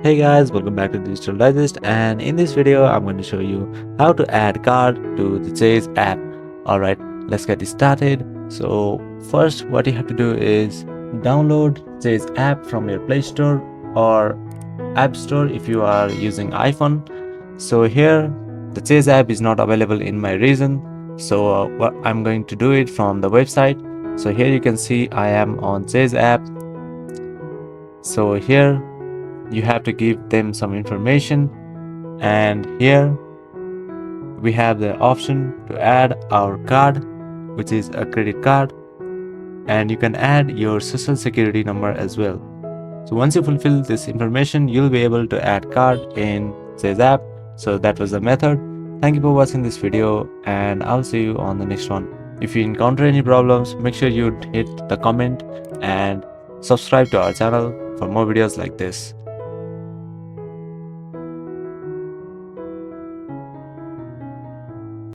Hey guys, welcome back to Digital Digest, and in this video I'm going to show you how to add card to the Chase app. Alright, let's get started. So first what you have to do is download Chase app from your Play Store or App Store if you are using iPhone. So here the Chase app is not available in my region, so what I'm going to do it from the website. So here you can see I am on Chase app. So here you have to give them some information, and here we have the option to add our card, which is a credit card, and you can add your social security number as well. So once you fulfill this information, you'll be able to add card in Chase app. So that was the method. Thank you for watching this video, and I'll see you on the next one. If you encounter any problems, make sure you hit the comment and subscribe to our channel for more videos like this.